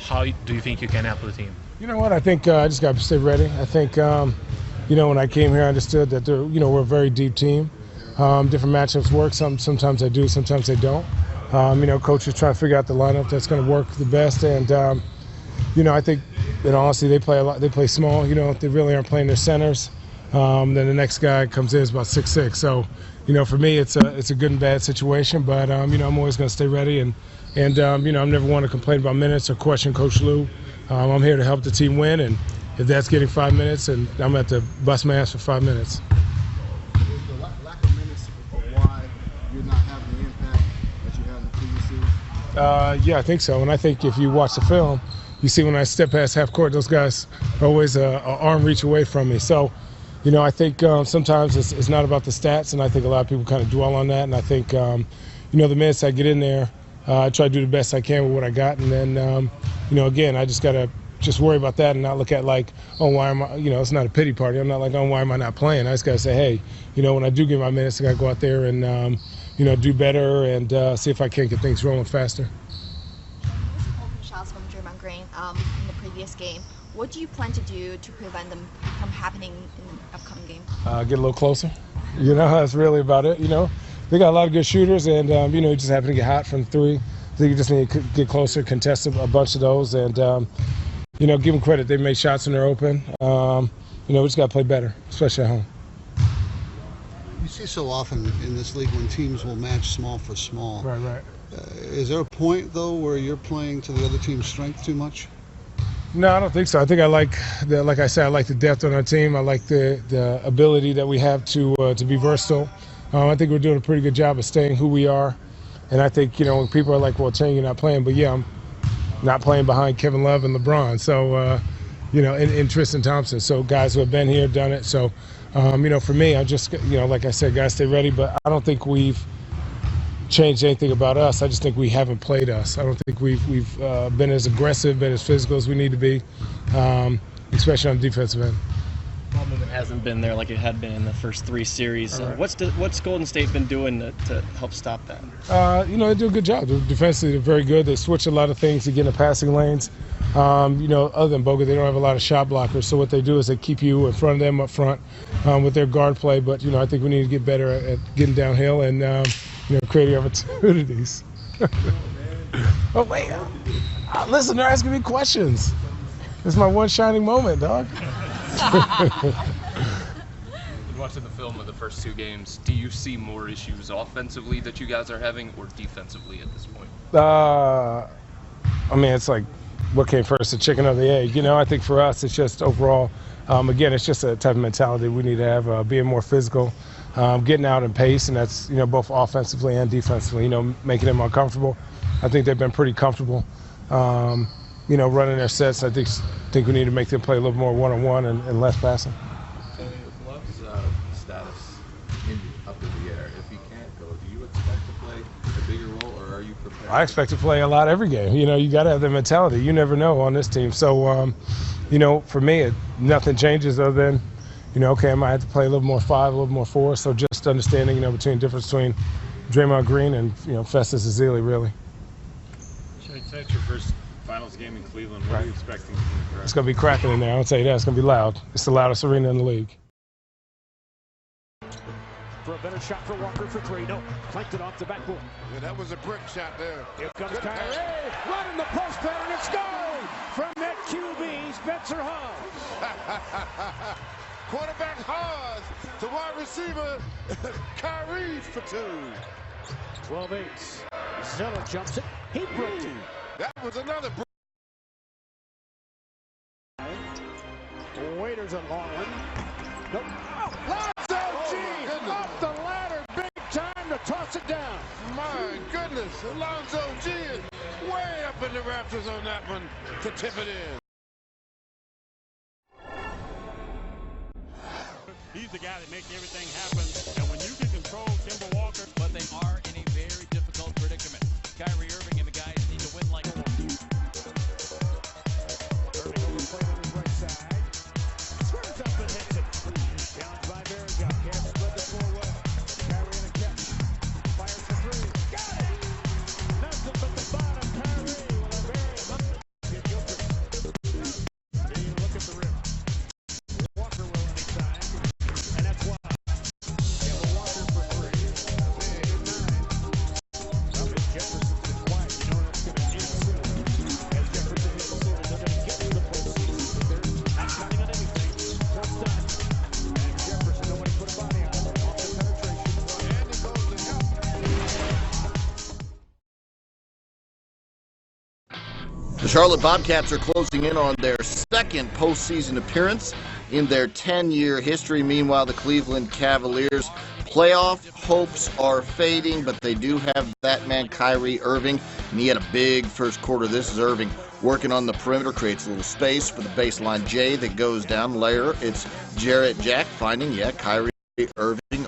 how do you think you can help the team? You know what? I think I just got to stay ready. I think, when I came here, I understood that we're a very deep team. Different matchups work. Sometimes I do, sometimes I don't. Coaches trying to figure out the lineup that's going to work the best. And I think, honestly, they play a lot. They play small. They really aren't playing their centers. Then the next guy comes in is about 6'6". So, for me, it's a good and bad situation. But I'm always going to stay ready, and I'm never one to complain about minutes or question Coach Lou. I'm here to help the team win, and if that's getting 5 minutes, and I'm going to have to bust my ass for 5 minutes. Is the lack of minutes why you're not having the impact that you had in the previous series? Yeah, I think so. And I think if you watch the film, you see when I step past half court, those guys are always an arm reach away from me. So, I think sometimes it's not about the stats, and I think a lot of people kind of dwell on that. And I think, the minutes I get in there, I try to do the best I can with what I got. And then, again, I just got to worry about that and not look at like, oh, why am I, it's not a pity party. I'm not like, oh, why am I not playing? I just got to say, hey, when I do get my minutes, I got to go out there and, do better and see if I can't get things rolling faster. Open shots from Draymond Green in the previous game. What do you plan to do to prevent them from happening in the upcoming game? Get a little closer. That's really about it. They got a lot of good shooters, and you just happen to get hot from three. I think you just need to get closer, contest a bunch of those, and give them credit. They made shots when they're open. We just got to play better, especially at home. You see so often in this league when teams will match small for small. Right. Is there a point though where you're playing to the other team's strength too much? No, I don't think so. I think I like I said, I like the depth on our team. I like the ability that we have to be versatile. I think we're doing a pretty good job of staying who we are. And I think, when people are like, well, Chang, you're not playing. But, yeah, I'm not playing behind Kevin Love and LeBron. So, and Tristan Thompson. So guys who have been here, done it. So, for me, I just, like I said, guys, stay ready. But I don't think we've changed anything about us. I just think we haven't played us. I don't think we've been as aggressive, been as physical as we need to be, especially on the defensive end. Ball movement hasn't been there like it had been in the first three series. Right. What's Golden State been doing to help stop that? They do a good job. Defensively, they're very good. They switch a lot of things to get in the passing lanes. Other than Bogut, they don't have a lot of shot blockers. So what they do is they keep you in front of them up front with their guard play. But, I think we need to get better at getting downhill and, creating opportunities. Oh, wait. Listen, they're asking me questions. This is my one shining moment, dog. Watching the film of the first two games, do you see more issues offensively that you guys are having or defensively at this point? It's like what came first, the chicken or the egg? I think for us, it's just overall, again, it's just a type of mentality we need to have, being more physical, getting out in pace, and that's, both offensively and defensively, making them uncomfortable. I think they've been pretty comfortable, running their sets. I think we need to make them play a little more one-on-one and less passing. With Love's status up in the air, if he can't go, do you expect to play a bigger role, or are you prepared? I expect to play a lot every game. You got to have the mentality. You never know on this team. So, for me, nothing changes other than, okay, I might have to play a little more 5, a little more 4. So just understanding, between difference between Draymond Green and, Festus Ezeli, really. It's your first finals game in Cleveland. What are you expecting from the crowd? It's going to be cracking in there. I'll tell you that. It's going to be loud. It's the loudest arena in the league. For a better shot for Walker for 3. No, flanked it off the backboard. Yeah, that was a brick shot there. Here comes Kyrie. Running the post pattern. It's goal from that QB, Spencer Hawes. Quarterback Hawes to wide receiver Kyrie for 2. 12-8. Zeller jumps it. He broke it. That was another brick. Waiters a long one. Nope. Oh, Lonzo G off the ladder, big time to toss it down. My goodness, Alonzo G is way up in the rafters on that one to tip it in. He's the guy that makes everything happen, and when you can control Kemba Walker, but they are in a very difficult predicament. Kyrie Irving and the guys need to win like Irving overplayed on his right side. Squares up and hits it. Challenged by Berrigan. Can't spread the floor well. Kyrie in a catch. Fires for 3. Got it! Nothing but the bottom. Kyrie with a very The Charlotte Bobcats are closing in on their second postseason appearance in their 10-year history. Meanwhile, the Cleveland Cavaliers' playoff hopes are fading, but they do have that man Kyrie Irving, and he had a big first quarter. This is Irving working on the perimeter, creates a little space for the baseline J that goes down layer. It's Jarrett Jack finding, Kyrie Irving